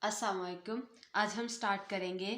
अस्सलाम वालेकुम। आज हम स्टार्ट करेंगे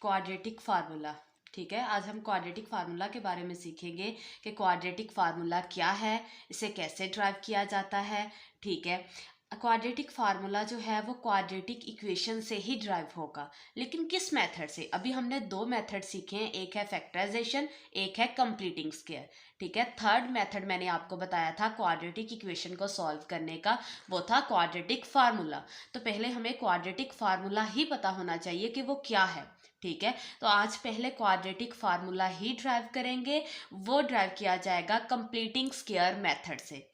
क्वाड्रेटिक फार्मूला। ठीक है, आज हम क्वाड्रेटिक फार्मूला के बारे में सीखेंगे कि क्वाड्रेटिक फार्मूला क्या है, इसे कैसे ड्राइव किया जाता है। ठीक है, क्वाड्रेटिक फार्मूला जो है वो क्वाड्रेटिक इक्वेशन से ही ड्राइव होगा, लेकिन किस मेथड से? अभी हमने दो मेथड सीखे हैं, एक है फैक्टराइजेशन, एक है कंप्लीटिंग स्क्वायर। ठीक है, थर्ड मेथड मैंने आपको बताया था क्वाड्रेटिक इक्वेशन को सॉल्व करने का, वो था क्वाड्रेटिक फार्मूला। तो पहले हमें क्वाड्रेटिक फार्मूला ही पता होना चाहिए कि वो क्या है। ठीक है, तो आज पहले क्वाड्रेटिक फार्मूला ही ड्राइव करेंगे। वो ड्राइव किया जाएगा कंप्लीटिंग स्क्वायर मेथड से।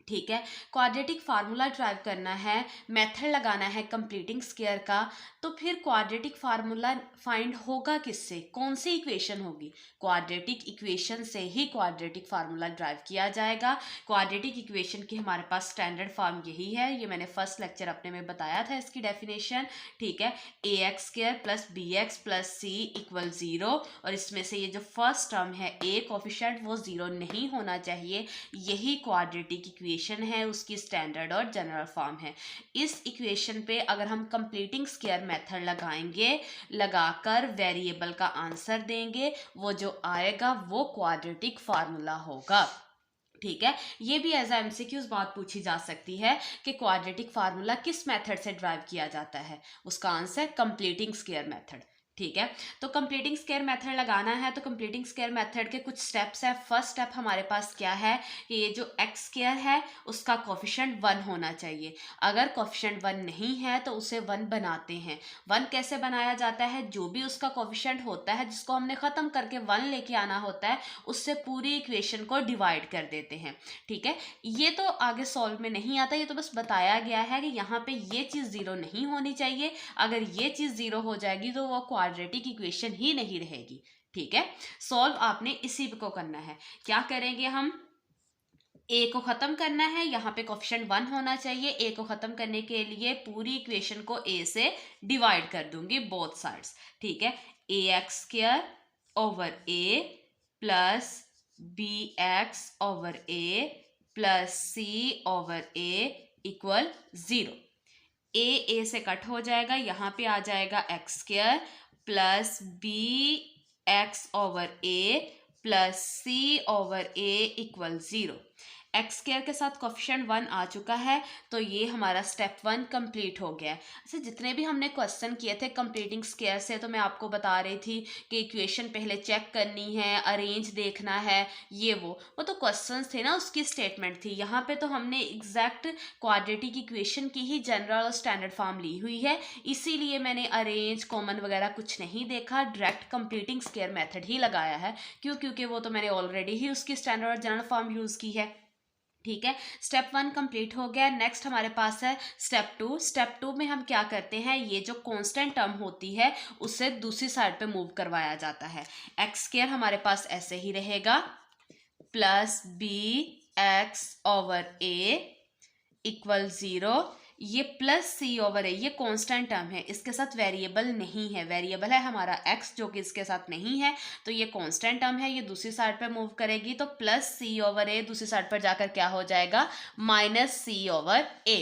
ठीक है, क्वाड्रेटिक फार्मूला ड्राइव करना है, मेथड लगाना है कंप्लीटिंग स्क्वायर का। तो फिर क्वाड्रेटिक फार्मूला फाइंड होगा किससे? कौन सी इक्वेशन होगी? क्वाड्रेटिक इक्वेशन से ही क्वाड्रेटिक फार्मूला ड्राइव किया जाएगा। क्वाड्रेटिक इक्वेशन की हमारे पास स्टैंडर्ड फॉर्म यही है, ये मैंने फर्स्ट लेक्चर अपने में बताया था इसकी डेफिनेशन। ठीक है, ax² plus bx plus c equal 0, और इसमें से ये जो फर्स्ट टर्म है a कोफिशिएंट वो 0 नहीं होना चाहिए। यही क्वाड्रेटिक इक्वेशन है, उसकी स्टैंडर्ड और जनरल फॉर्म है। इस इक्वेशन पे अगर हम कंप्लीटिंग स्क्वायर मेथड लगाएंगे, लगाकर वेरिएबल का आंसर देंगे, वो जो आएगा वो क्वाड्रेटिक फार्मूला होगा। ठीक है, ये भी एज एमसीक्यूज बात पूछी जा सकती है कि क्वाड्रेटिक फार्मूला किस मेथड से ड्राइव किया जाता है। उसका आंसर कंप्लीटिंग स्क्वायर मेथड। ठीक है, तो कंप्लीटिंग स्क्वायर मेथड लगाना है तो कंप्लीटिंग स्क्वायर मेथड के कुछ स्टेप्स है। फर्स्ट स्टेप हमारे पास क्या है कि ये जो एक्स स्क्वायर है उसका कोफिशिएंट 1 होना चाहिए। अगर कोफिशिएंट 1 नहीं है तो उसे 1 बनाते हैं। 1 कैसे बनाया जाता है? जो भी उसका कोफिशिएंट होता है जिसको हमने खत्म करके 1 लेके आना होता है, उससे पूरी इक्वेशन को डिवाइड कर देते हैं। ठीक है, ये तो आगे सॉल्व में नहीं आता, ये तो बस बताया गया है कि यहाँ पे ये चीज़ 0 नहीं होनी चाहिए। अगर ये चीज़ 0 हो जाएगी तो वो क्वाड्रेटिक इक्वेशन ही नहीं रहेगी। ठीक है, सॉल्व आपने इसी को करना है। क्या करेंगे हम? ए को खत्म करना है, यहाँ पे कोफिशिएंट 1 होना चाहिए। ए को खत्म करने के लिए पूरी इक्वेशन को ए से डिवाइड कर दूंगी बोथ साइड्स। ठीक है, ax² ओवर ए प्लस bx ओवर ए प्लस c ओवर ए इक्वल 0। ए से कट हो जाएगा, यहाँ पे आ जाएगा x² प्लस bx ओवर ए प्लस c ओवर ए इक्वल 0। x² के साथ कोफिशिएंट 1 आ चुका है, तो ये हमारा स्टेप 1 कंप्लीट हो गया है। अच्छा, जितने भी हमने क्वेश्चन किए थे कंप्लीटिंग स्क्वायर से, तो मैं आपको बता रही थी कि इक्वेशन पहले चेक करनी है, अरेंज देखना है, ये वो तो क्वेश्चंस थे ना, उसकी स्टेटमेंट थी। यहाँ पे तो हमने एग्जैक्ट क्वाड्रेटिक इक्वेशन की ही जनरल और स्टैंडर्ड फॉर्म ली हुई है, इसीलिए मैंने अरेंज कॉमन वगैरह कुछ नहीं देखा, डायरेक्ट कंप्लीटिंग स्क्वायर मेथड ही लगाया है। क्योंकि वो तो मैंने ऑलरेडी ही उसकी स्टैंडर्ड और जनरल फॉर्म यूज़ की है। ठीक है, स्टेप 1 कंप्लीट हो गया। नेक्स्ट हमारे पास है स्टेप 2। स्टेप 2 में हम क्या करते हैं, ये जो कांस्टेंट टर्म होती है उसे दूसरी साइड पे मूव करवाया जाता है। x² हमारे पास ऐसे ही रहेगा प्लस bx ओवर ए इक्वल 0। ये प्लस सी ओवर ए ये कांस्टेंट टर्म है, इसके साथ वेरिएबल नहीं है, वेरिएबल है हमारा x जो कि इसके साथ नहीं है, तो ये कांस्टेंट टर्म है, ये दूसरी साइड पे मूव करेगी तो प्लस सी ओवर ए दूसरी साइड पर जाकर क्या हो जाएगा, माइनस सी ओवर ए।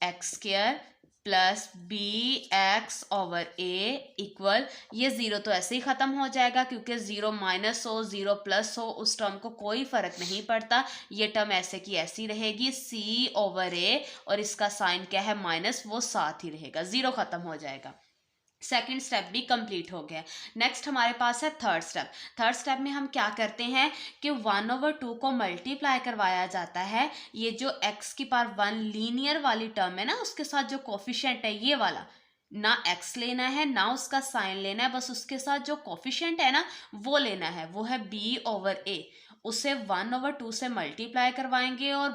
x² प्लस bx ओवर ए इक्वल, ये 0 तो ऐसे ही ख़त्म हो जाएगा क्योंकि 0 माइनस हो 0 प्लस हो उस टर्म को कोई फ़र्क नहीं पड़ता, ये टर्म ऐसे की ऐसी रहेगी c ओवर ए, और इसका साइन क्या है माइनस, वो साथ ही रहेगा, 0 ख़त्म हो जाएगा। सेकेंड स्टेप भी कंप्लीट हो गया। नेक्स्ट हमारे पास है थर्ड स्टेप। थर्ड स्टेप में हम क्या करते हैं कि 1/2 को मल्टीप्लाई करवाया जाता है। ये जो x की पावर 1 लीनियर वाली टर्म है ना, उसके साथ जो कोफिशिएंट है ये वाला, ना x लेना है ना उसका साइन लेना है, बस उसके साथ जो कोफिशिएंट है ना वो लेना है, वो है b ओवर a। उसे 1/2 से मल्टीप्लाई करवाएंगे और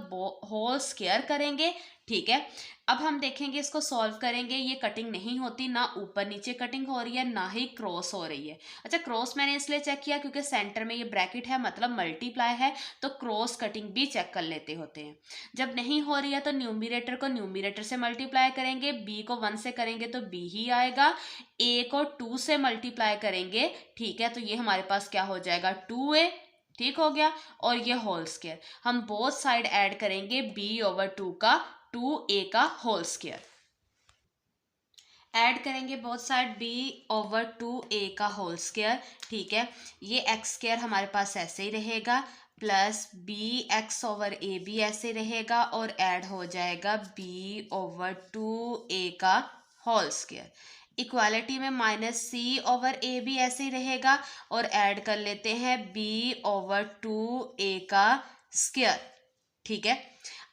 होल स्क्वायर करेंगे। ठीक है, अब हम देखेंगे इसको सॉल्व करेंगे। ये कटिंग नहीं होती, ना ऊपर नीचे कटिंग हो रही है ना ही क्रॉस हो रही है। अच्छा, क्रॉस मैंने इसलिए चेक किया क्योंकि सेंटर में ये ब्रैकेट है, मतलब मल्टीप्लाई है, तो क्रॉस कटिंग भी चेक कर लेते होते हैं। जब नहीं हो रही है तो न्यूमरेटर को न्यूमरेटर से मल्टीप्लाई करेंगे, b को 1 से करेंगे तो b ही आएगा, a को 2 से मल्टीप्लाई करेंगे। ठीक है, तो ये हमारे पास क्या हो जाएगा 2a। ठीक हो गया, और ये होल स्क्वायर हम बोथ साइड ऐड करेंगे b ओवर 2 का 2a का होल स्क्वायर। ऐड करेंगे बोथ साइड b/2a का होल स्क्वायर, ठीक है। ये एक्स स्क्वायर हमारे पास ऐसे ही रहेगा, प्लस bx/a भी ऐसे रहेगा, और ऐड हो जाएगा b/2a का होल स्क्वायर। इक्वालिटी में -c/a भी ऐसे ही रहेगा, और ऐड कर लेते हैं b/2a का स्क्वायर, ठीक है।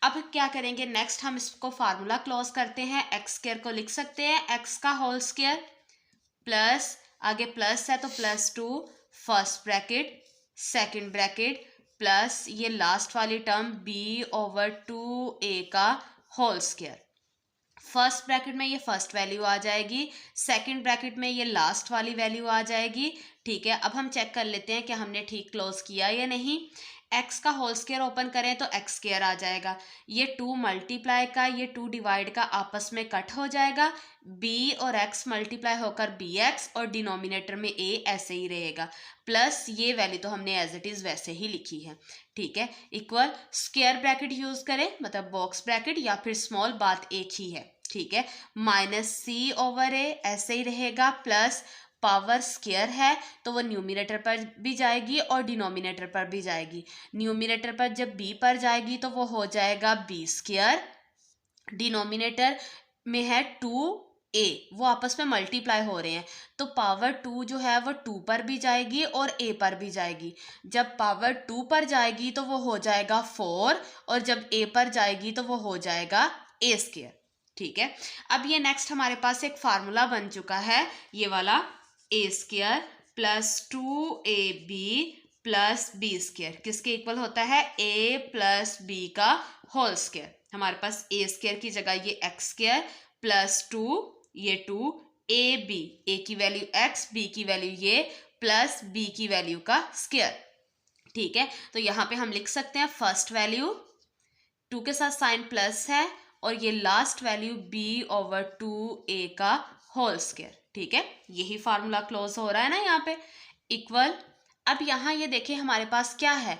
अब क्या करेंगे नेक्स्ट, हम इसको फार्मूला क्लोज करते हैं। एक्स स्क्वायर को लिख सकते हैं एक्स का होल स्क्वायर प्लस, आगे प्लस है तो +2 first bracket second bracket plus ये लास्ट वाली टर्म b/2a का होल स्क्वायर। फर्स्ट ब्रैकेट में ये फर्स्ट वैल्यू आ जाएगी, सेकंड ब्रैकेट में ये लास्ट वाली वैल्यू आ जाएगी, ठीक है। अब हम चेक कर लेते हैं कि हमने ठीक क्लोज किया या नहीं। एक्स का होल स्क्वायर ओपन करें तो एक्स स्क्वायर आ जाएगा, ये 2 मल्टीप्लाई का ये 2 डिवाइड का आपस में कट हो जाएगा, b और x मल्टीप्लाई होकर bx, और डिनोमिनेटर में a ऐसे ही रहेगा, प्लस ये वैल्यू तो हमने एज इट इज़ वैसे ही लिखी है, ठीक है। इक्वल स्क्वायर ब्रैकेट यूज करें, मतलब बॉक्स ब्रैकेट या फिर स्मॉल, बात एक ही है, ठीक है। -c/a ऐसे ही रहेगा, प्लस पावर स्क्वायर है तो वो न्यूमिनेटर पर भी जाएगी और डिनोमिनेटर पर भी जाएगी। न्यूमिनेटर पर जब b पर जाएगी तो वो हो जाएगा b², डिनोमिनेटर में है 2a, वो आपस में मल्टीप्लाई हो रहे हैं, तो पावर 2 जो है वो 2 पर भी जाएगी और a पर भी जाएगी। जब पावर 2 पर जाएगी तो वो हो जाएगा 4, और जब a पर जाएगी तो वो हो जाएगा a², ठीक है। अब ये नेक्स्ट हमारे पास एक फार्मूला बन चुका है, ये वाला a² + 2ab + b², किसके इक्वल होता है, a + b का होल स्क्वायर। हमारे पास a² की जगह ये x² + 2 ये 2 ab, a की वैल्यू x, b की वैल्यू ये, प्लस b की वैल्यू का स्क्वायर, ठीक है। तो यहाँ पे हम लिख सकते हैं फर्स्ट वैल्यू 2 के साथ साइन प्लस है, और ये लास्ट वैल्यू b/2a का होल स्क्वायर, ठीक है। यही फार्मूला क्लोज हो रहा है ना यहाँ पे, इक्वल। अब यहाँ ये देखिए हमारे पास क्या है,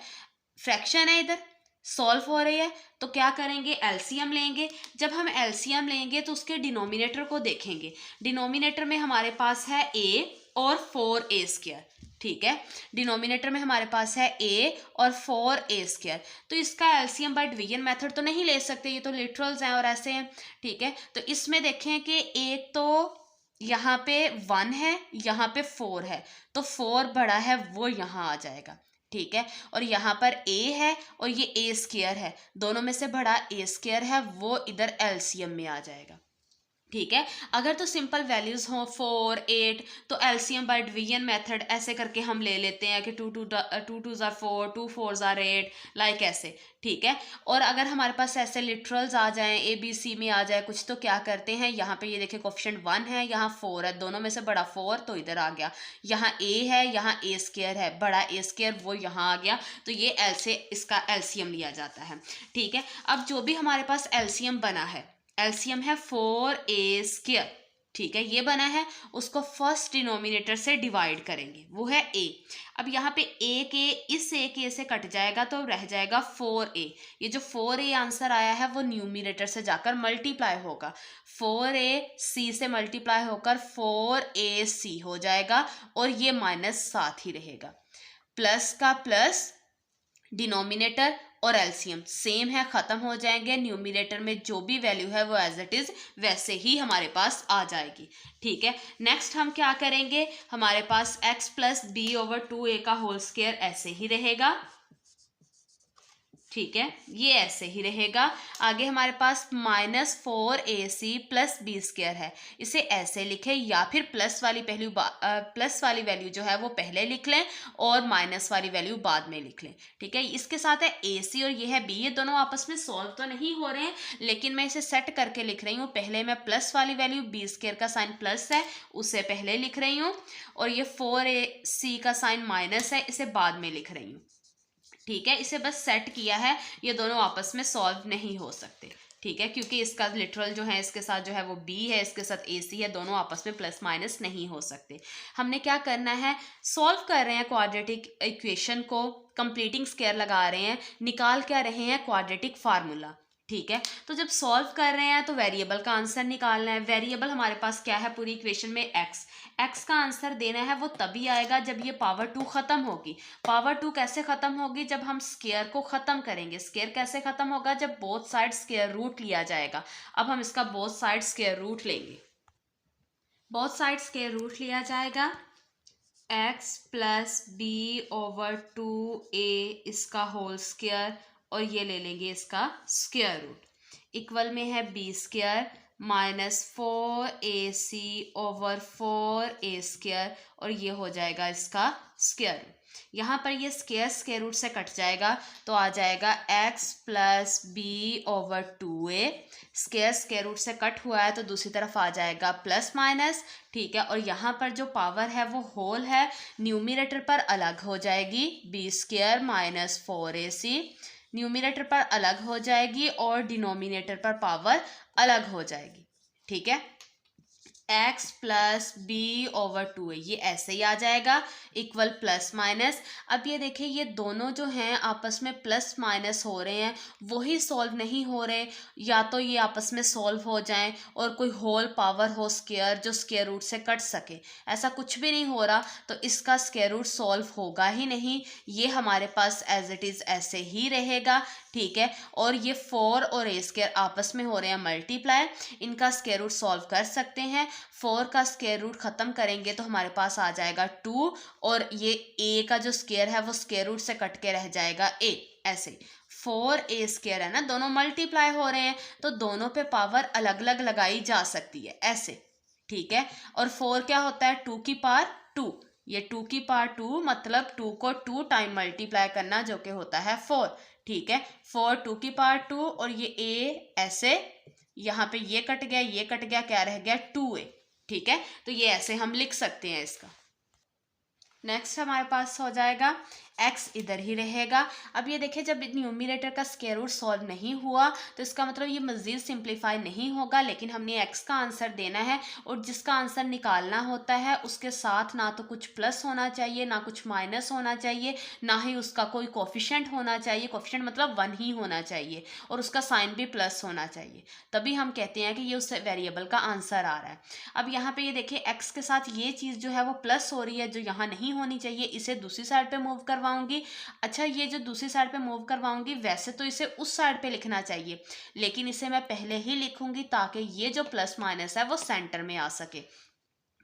फ्रैक्शन है, इधर सॉल्व हो रही है, तो क्या करेंगे, एलसीएम लेंगे। जब हम एलसीएम लेंगे तो उसके डिनोमिनेटर को देखेंगे। डिनोमिनेटर में हमारे पास है a और 4a², ठीक है। डिनोमिनेटर में हमारे पास है a और 4a², तो इसका एलसीएम बाय डिवीजन मेथड तो नहीं ले सकते, ये तो लिटरल्स हैं और ऐसे हैं, ठीक है। तो इसमें देखें कि एक तो यहाँ पे 1 है, यहाँ पे 4 है, तो 4 बड़ा है वो यहाँ आ जाएगा, ठीक है। और यहाँ पर a है और ये a² है, दोनों में से बड़ा a² है, वो इधर एलसीएम में आ जाएगा, ठीक है। अगर तो सिंपल वैल्यूज हो 4 8, तो एलसीएम बाय डिवीजन मेथड ऐसे करके हम ले लेते हैं कि 2 2 ज़ा 4, 2 4 ज़ा 8, लाइक ऐसे, ठीक है। और अगर हमारे पास ऐसे लिटरल्स आ जाएं, ए बी सी में आ जाए कुछ, तो क्या करते हैं, यहाँ पे ये देखिए कोफिशिएंट 1 है, यहाँ 4 है, दोनों में से बड़ा 4 तो इधर आ गया, यहाँ a है, यहाँ a² है, बड़ा a² वो यहाँ आ गया, तो ये ऐसे इसका एलसीएम लिया जाता है, ठीक है। अब जो भी हमारे पास एलसीएम बना है, एलसीएम है 4a², ठीक है, ये बना है, उसको फर्स्ट डिनोमिनेटर से डिवाइड करेंगे, वो है a। अब यहाँ पे a के इस a के से कट जाएगा तो रह जाएगा 4a। ये जो 4a आंसर आया है वो न्यूमिनेटर से जाकर मल्टीप्लाई होगा, 4a c से मल्टीप्लाई होकर 4ac हो जाएगा, और ये माइनस साथ ही रहेगा, प्लस का प्लस, डिनोमिनेटर और एलसीएम सेम है, खत्म हो जाएंगे, न्यूमिनेटर में जो भी वैल्यू है वो एज इट इज वैसे ही हमारे पास आ जाएगी, ठीक है। नेक्स्ट हम क्या करेंगे, हमारे पास x + b/2a का होल स्क्वायर ऐसे ही रहेगा, ठीक है, ये ऐसे ही रहेगा। आगे हमारे पास -4ac + b² है, इसे ऐसे लिखें, या फिर प्लस वाली वैल्यू जो है वो पहले लिख लें और माइनस वाली वैल्यू बाद में लिख लें, ठीक है। इसके साथ है ac और ये है b, ये दोनों आपस में सॉल्व तो नहीं हो रहे हैं, लेकिन मैं इसे सेट करके लिख रही हूँ। पहले मैं प्लस वाली वैल्यू b² का साइन प्लस है उसे पहले लिख रही हूँ, और ये 4ac का साइन माइनस है, इसे बाद में लिख रही हूँ, ठीक है। इसे बस सेट किया है, ये दोनों आपस में सॉल्व नहीं हो सकते, ठीक है, क्योंकि इसका लिटरल जो है इसके साथ जो है वो b है, इसके साथ ac है, दोनों आपस में प्लस माइनस नहीं हो सकते। हमने क्या करना है, सॉल्व कर रहे हैं क्वाड्रेटिक इक्वेशन को, कंप्लीटिंग स्क्वायर लगा रहे हैं, निकाल क्या रहे हैं, क्वाड्रेटिक फार्मूला, ठीक है। तो जब सॉल्व कर रहे हैं तो वेरिएबल का आंसर निकालना है। वेरिएबल हमारे पास क्या है पूरी इक्वेशन में, एक्स। एक्स का आंसर देना है वो तभी आएगा जब ये पावर 2 खत्म होगी। पावर 2 कैसे खत्म होगी, जब हम स्क्वायर को खत्म करेंगे। स्क्वायर कैसे खत्म होगा, जब बोथ साइड स्क्वायर रूट लिया जाएगा। अब हम इसका बोथ साइड स्क्वायर रूट लेंगे। बोथ साइड स्क्वायर रूट लिया जाएगा, x plus b over 2a इसका होल स्क्वायर, और ये ले लेंगे इसका स्क्वायर रूट। इक्वल में है b square minus 4ac over 4a square, और ये हो जाएगा इसका स्क्वायर रूट। यहाँ पर ये स्क्वायर रूट से कट जाएगा तो आ जाएगा x plus b over 2a। Square root से कट हुआ है तो दूसरी तरफ आ जाएगा प्लस माइनस, ठीक है। और यहाँ पर जो पावर है वो होल है, न्यूमरेटर पर अलग हो जाएगी, B square minus 4ac numerator पर अलग हो जाएगी और डिनोमिनेटर पर पावर अलग हो जाएगी, ठीक है। X plus b over 2a ये ऐसे ही आ जाएगा, इक्वल प्लस माइनस। अब ये देखिए ये दोनों जो हैं आपस में प्लस माइनस हो रहे हैं, वही सॉल्व नहीं हो रहे। या तो ये आपस में सॉल्व हो जाएं और कोई होल पावर हो स्क्वायर जो स्क्वायर रूट से कट सके, ऐसा कुछ भी नहीं हो रहा, तो इसका स्क्वायर रूट सॉल्व होगा ही नहीं। ये हमारे पास एज इट इज़ ऐसे ही रहेगा, ठीक है। और ये 4 और a स्क्वायर आपस में हो रहे हैं मल्टीप्लाई, इनका स्क्वायर रूट सॉल्व कर सकते हैं। 4 का स्क्वायर रूट खत्म करेंगे तो हमारे पास आ जाएगा 2, और ये a का जो स्क्वायर है वो स्क्वायर रूट से कट के रह जाएगा a। ऐसे 4a स्क्वायर है ना, दोनों मल्टीप्लाई हो रहे हैं तो दोनों पे पावर अलग अलग लगाई जा सकती है ऐसे, ठीक है। और 4 क्या होता है, 2 की पावर 2, ये 2 की पावर 2 मतलब 2 को 2 टाइम मल्टीप्लाई करना जो कि होता है 4, ठीक है। 4 2 की पावर 2, और ये a ऐसे, यहाँ पे ये कट गया ये कट गया, क्या रह गया 2a, ठीक है। तो ये ऐसे हम लिख सकते हैं इसका। नेक्स्ट हमारे पास हो जाएगा x इधर ही रहेगा। अब ये देखिए जब न्यूमरेटर का स्क्वायर रूट सॉल्व नहीं हुआ तो इसका मतलब ये मज़ीद सिंप्लीफाई नहीं होगा, लेकिन हमने x का आंसर देना है और जिसका आंसर निकालना होता है उसके साथ ना तो कुछ प्लस होना चाहिए ना कुछ माइनस होना चाहिए, ना ही उसका कोई कोफिशिएंट होना चाहिए। कोफिशिएंट मतलब 1 ही होना चाहिए और उसका साइन भी प्लस होना चाहिए, तभी हम कहते हैं कि ये उस वेरिएबल का आंसर आ रहा है। अब यहाँ पे ये देखिए x के साथ ये चीज़ जो है वो प्लस हो रही है जो यहाँ नहीं होनी चाहिए, इसे दूसरी साइड पे मूव करवाऊंगी। अच्छा ये जो दूसरी साइड पे मूव करवाऊंगी वैसे तो इसे उस साइड पे लिखना चाहिए, लेकिन इसे मैं पहले ही लिखूंगी ताकि ये जो प्लस माइनस है वो सेंटर में आ सके।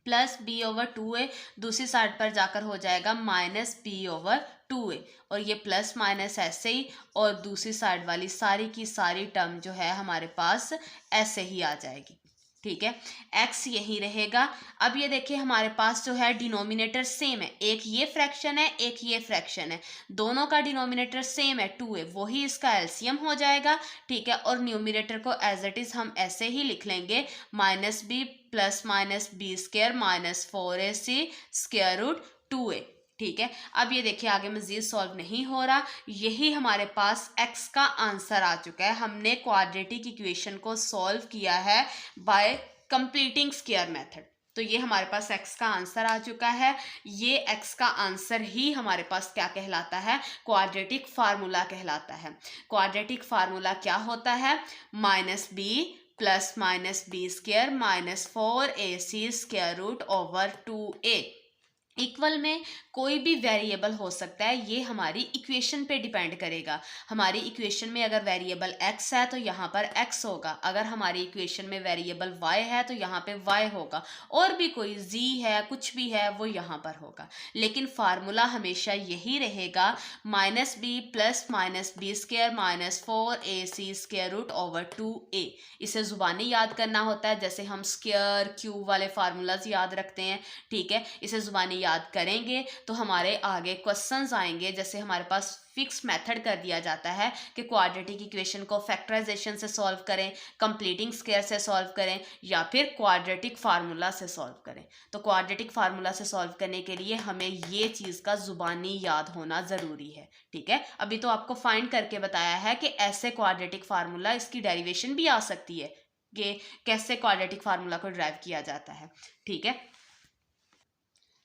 प्लस बी ओवर 2a दूसरी साइड पर जाकर हो जाएगा माइनस बी ओवर 2a, और ये प्लस माइनस ऐसे ही, और दूसरी साइड वाली सारी की सारी टर्म जो है हमारे पास ऐसे ही आ जाएगी, ठीक है। x यही रहेगा। अब ये देखिए हमारे पास जो है डिनोमिनेटर सेम है, एक ये फ्रैक्शन है एक ये फ्रैक्शन है, दोनों का डिनोमिनेटर सेम है 2a, वही इसका एलसीएम हो जाएगा, ठीक है। और न्यूमरेटर को एज इट इज़ हम ऐसे ही लिख लेंगे, minus b plus minus b square minus 4ac square root 2a, ठीक है। अब ये देखिए आगे मजीद सॉल्व नहीं हो रहा, यही हमारे पास x का आंसर आ चुका है। हमने क्वाड्रेटिक इक्वेशन को सॉल्व किया है बाय कंप्लीटिंग स्क्वायर मेथड, तो ये हमारे पास x का आंसर आ चुका है। ये x का आंसर ही हमारे पास क्या कहलाता है, क्वाड्रेटिक फार्मूला कहलाता है। क्वाड्रेटिक फार्मूला क्या होता है, minus b plus minus b square minus 4ac square root over 2a। Equal में कोई भी वेरिएबल हो सकता है, ये हमारी इक्वेशन पे डिपेंड करेगा। हमारी इक्वेशन में अगर वेरिएबल x है तो यहाँ पर x होगा, अगर हमारी इक्वेशन में वेरिएबल y है तो यहाँ पे y होगा, और भी कोई z है कुछ भी है वो यहाँ पर होगा, लेकिन फार्मूला हमेशा यही रहेगा, minus b plus minus b square minus 4ac square root over 2a। इसे ज़ुबानी याद करना होता है, जैसे हम स्क्वायर क्यूब वाले फार्मूलाज याद रखते हैं, ठीक है। इसे ज़ुबानी याद करेंगे तो हमारे आगे क्वेश्चंस आएंगे, जैसे हमारे पास फिक्स मेथड कर दिया जाता है कि क्वाड्रेटिक इक्वेशन को फैक्टराइजेशन से सॉल्व करें, कंप्लीटिंग स्क्वायर से सॉल्व करें, या फिर क्वाड्रेटिक फार्मूला से सॉल्व करें। तो क्वाड्रेटिक फार्मूला से सॉल्व करने के लिए हमें ये चीज़ का ज़ुबानी याद होना ज़रूरी है, ठीक है। अभी तो आपको फाइंड करके बताया है कि ऐसे क्वाड्रेटिक फार्मूला, इसकी डेरिवेशन भी आ सकती है कि कैसे क्वाड्रेटिक फार्मूला को ड्राइव किया जाता है, ठीक है।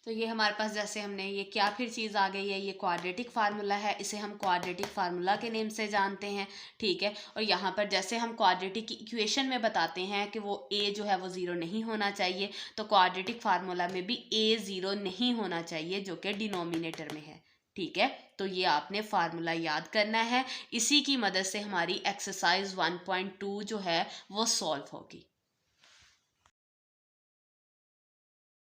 तो ये हमारे पास जैसे हमने ये क्या फिर चीज़ आ गई है, ये क्वाड्रेटिक फार्मूला है, इसे हम क्वाड्रेटिक फार्मूला के नेम से जानते हैं, ठीक है। और यहाँ पर जैसे हम क्वाड्रेटिक इक्वेशन में बताते हैं कि वो ए जो है वो ज़ीरो नहीं होना चाहिए, तो क्वाड्रेटिक फार्मूला में भी ए ज़ीरो नहीं होना चाहिए जो कि डिनोमिनेटर में है, ठीक है। तो ये आपने फार्मूला याद करना है, इसी की मदद से हमारी एक्सरसाइज 1.2 जो है वो सॉल्व होगी।